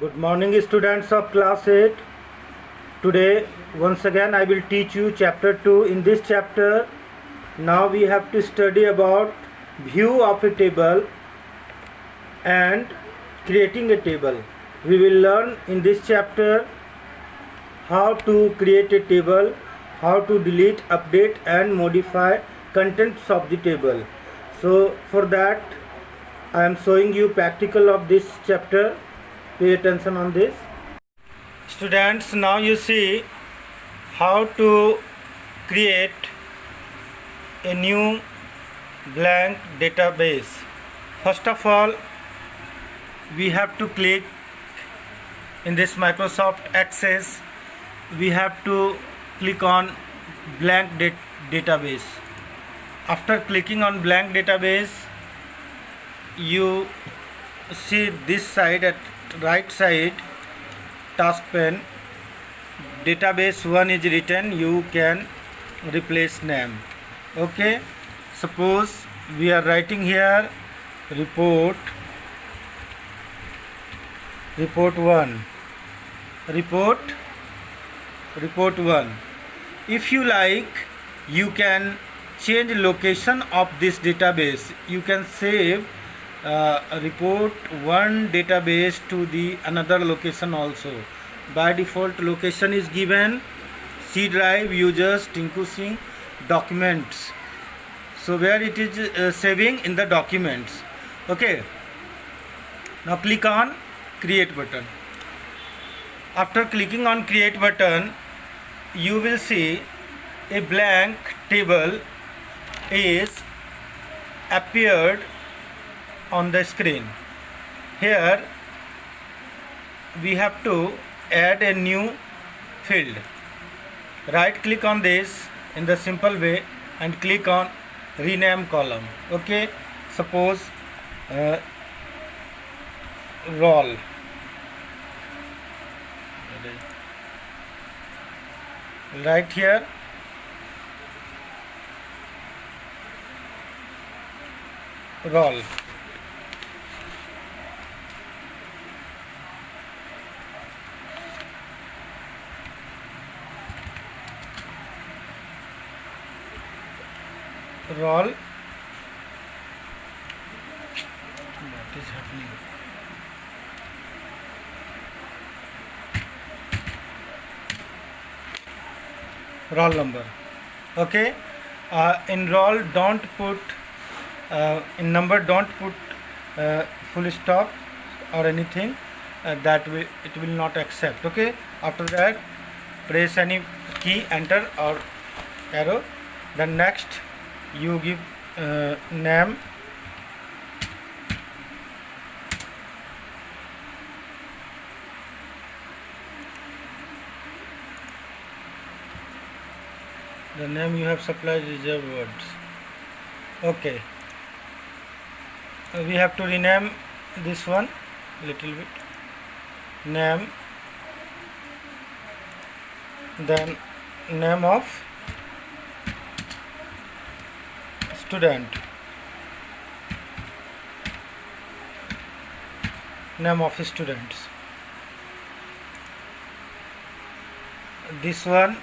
Good morning, students of class 8. Today, once again, I will teach you chapter 2. In this chapter, now we have to study about view of a table and creating a table. We will learn in this chapter how to create a table, how to delete, update and modify contents of the table. So for that, I am showing you practical of this chapter. Pay attention on this. Students, now you see how to create a new blank database. First of all, we have to click in this Microsoft Access. We have to click on blank database. After clicking on blank database, you see this side at right side task pane, database 1 is written. You can replace name. Okay, suppose we are writing here report 1. Report 1. If you like, you can change location of this database. You can save report 1 database to the another location also. By default location is given C drive, users, Tinku Singh, documents. So where it is saving in the documents. Okay, now click on create button. After clicking on create button, you will see a blank table is appeared on the screen. Here we have to add a new field. Right click on this in the simple way and click on rename column. Okay, suppose roll. Right here roll. Roll. What is happening? Roll number. Okay, in roll don't put in number don't put full stop or anything, that way it will not accept. Okay, after that press any key, enter or arrow. Then next you give name, the name you have supplied reserved words. Okay, we have to rename this one little bit. Name, then name of student, name of students. This one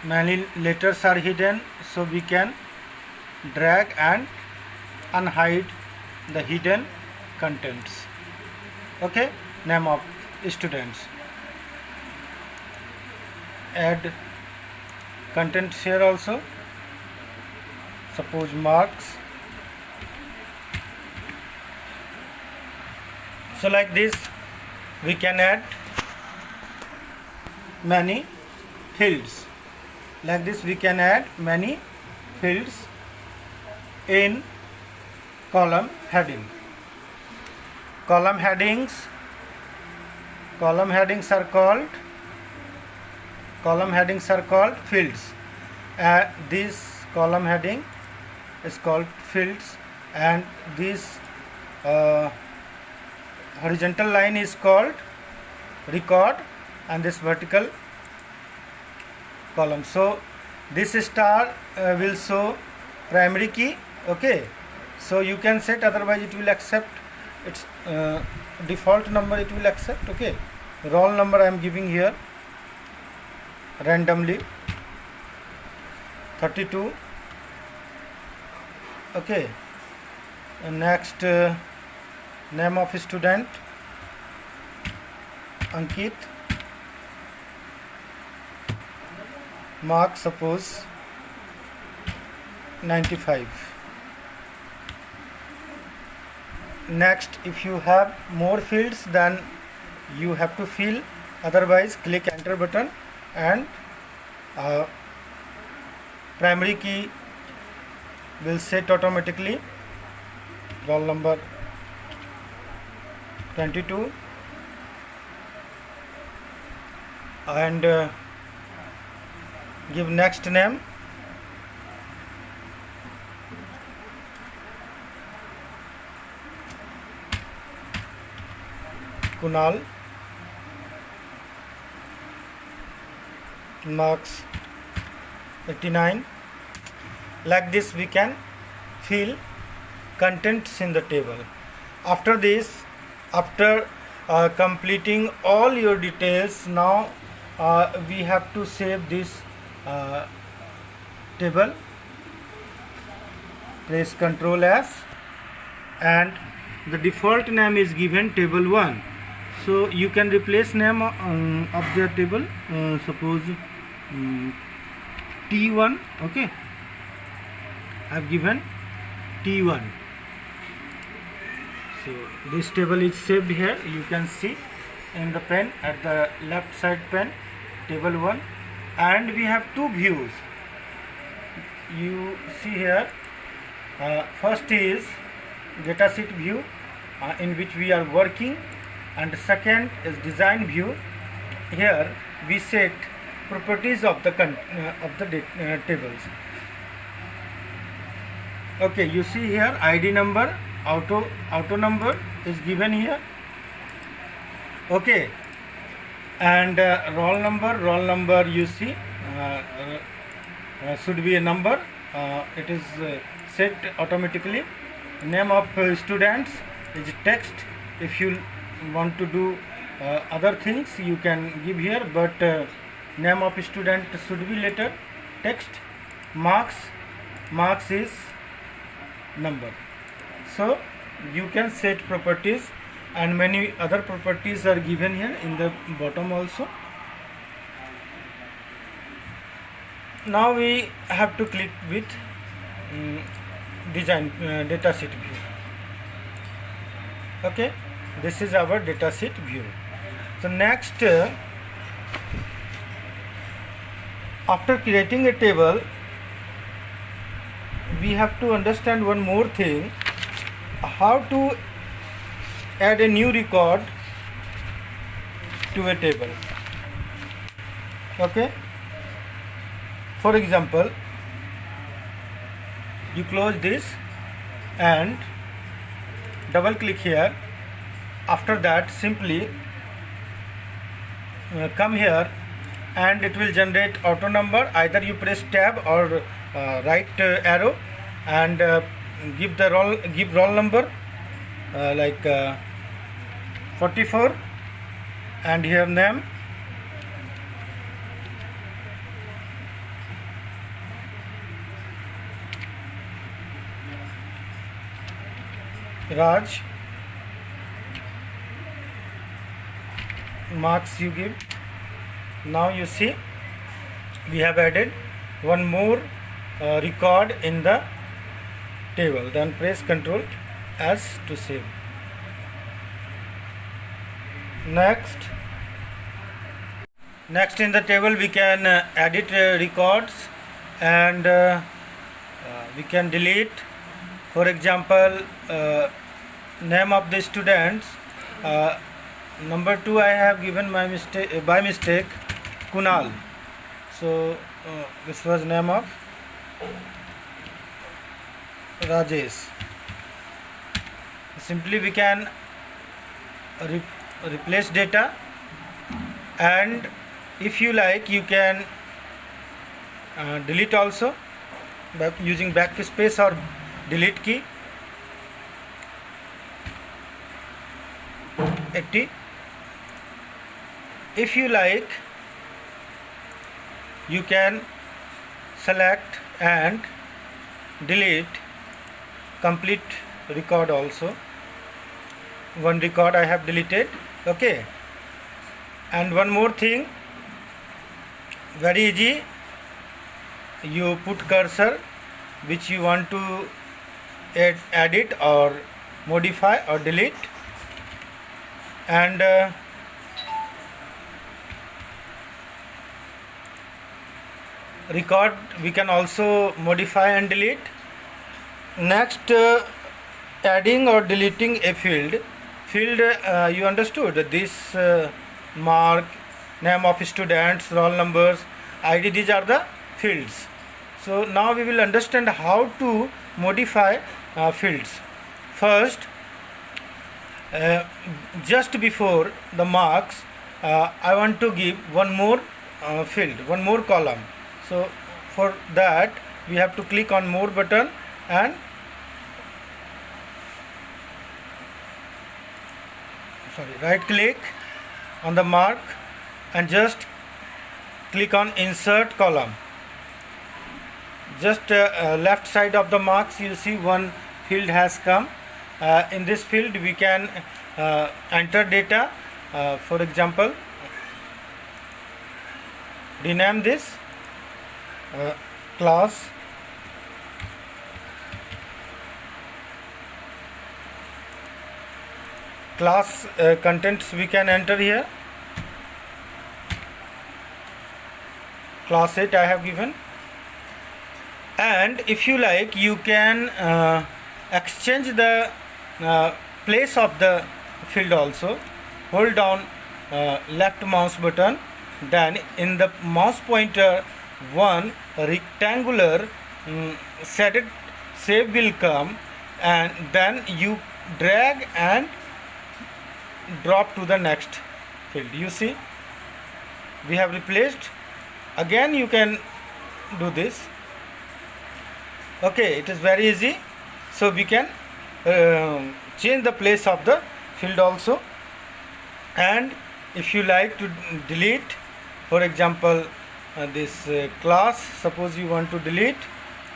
many letters are hidden, so we can drag and unhide the hidden contents. Okay, name of students. Add contents here also. Suppose marks. So like this we can add many fields. Like this we can add many fields in column heading. Column headings are called fields. This column heading is called fields, and this horizontal line is called record, and this vertical column. So this star will show primary key. Okay, so you can set, otherwise it will accept its default number it will accept. Okay, roll number I am giving here randomly 32. Okay, and next name of student Ankit, mark suppose 95. Next, if you have more fields then you have to fill, otherwise click enter button and primary key will set automatically roll number 22 and give next name Kunal, marks 89. Like this we can fill contents in the table. After this, after completing all your details, now we have to save this table. Press Ctrl S and the default name is given table 1. So you can replace name of the table, suppose T1. Okay, I have given T1. So this table is saved here. You can see in the pen at the left side pen, table 1, and we have two views. You see here, first is datasheet view in which we are working, and second is design view. Here we set properties of the tables. Okay, you see here ID number, auto number is given here. Okay, and roll number you see should be a number. It is set automatically. Name of students is text. If you want to do other things you can give here, but name of student should be letter, text. Marks is number. So you can set properties, and many other properties are given here in the bottom also. Now we have to click with design datasheet view. Okay, this is our datasheet view. So next, after creating a table, we have to understand one more thing: how to add a new record to a table. Okay, for example, you close this and double click here. After that, simply come here and it will generate auto number. Either you press tab or right arrow and give roll number like 44, and here name Raj, marks you give. Now you see we have added one more record in the table. Then press Ctrl S to save. Next in the table we can edit records, and we can delete. For example, name of the students, number 2 I have given by mistake Kunal. So this was name of Rajesh. Simply we can replace data, and if you like you can delete also by using backspace or delete key. 80. If you like, you can select and delete complete record also. One record I have deleted. Okay, and one more thing, very easy. You put cursor which you want to edit or modify or delete, and record we can also modify and delete. Next, adding or deleting a field. You understood this, mark, name of students, roll numbers, ID, these are the fields. So now we will understand how to modify fields. First, just before the marks, I want to give one more field, one more column. So for that we have to click on more button and right click on the mark and just click on insert column. Just left side of the marks you see one field has come. In this field we can enter data. For example, rename this class contents we can enter here. Class 8 I have given, and if you like you can exchange the place of the field also. Hold down left mouse button, then in the mouse pointer one rectangular shape will come, and then you drag and drop to the next field. You see we have replaced. Again you can do this. Okay, it is very easy. So we can change the place of the field also. And if you like to delete, for example, this class, suppose you want to delete,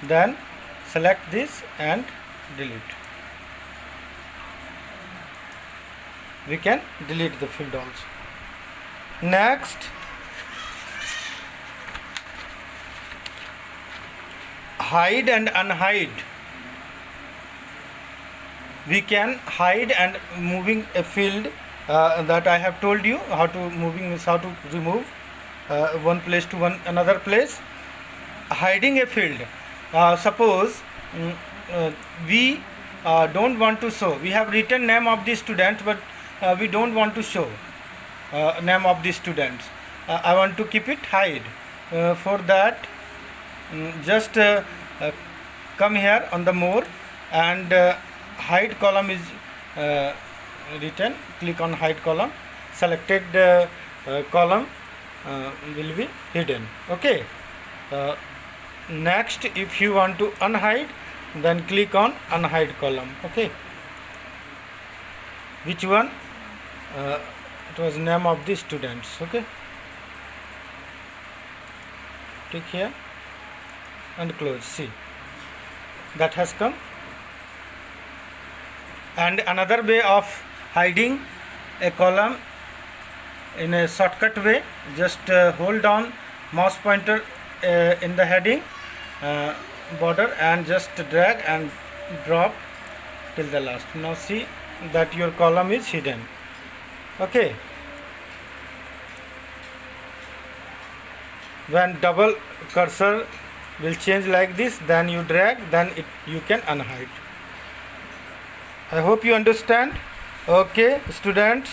then select this and delete. We can delete the field also. Next, hide and unhide. We can hide and moving a field that I have told you how to moving is how to remove one place to another place. Hiding a field. Suppose we don't want to show. We have written name of the student, but we don't want to show name of the students. I want to keep it hide. For that, just come here on the more, and hide column is written. Click on hide column. Selected column will be hidden. Okay. Next, if you want to unhide, then click on unhide column. Okay. Which one? It was name of the students. Okay. Click here and close. See, that has come. And another way of hiding a column in a shortcut way, just hold down mouse pointer in the heading border and just drag and drop till the last. Now see that your column is hidden. Okay. When double cursor will change like this, then you drag, then you can unhide. I hope you understand. Okay, students.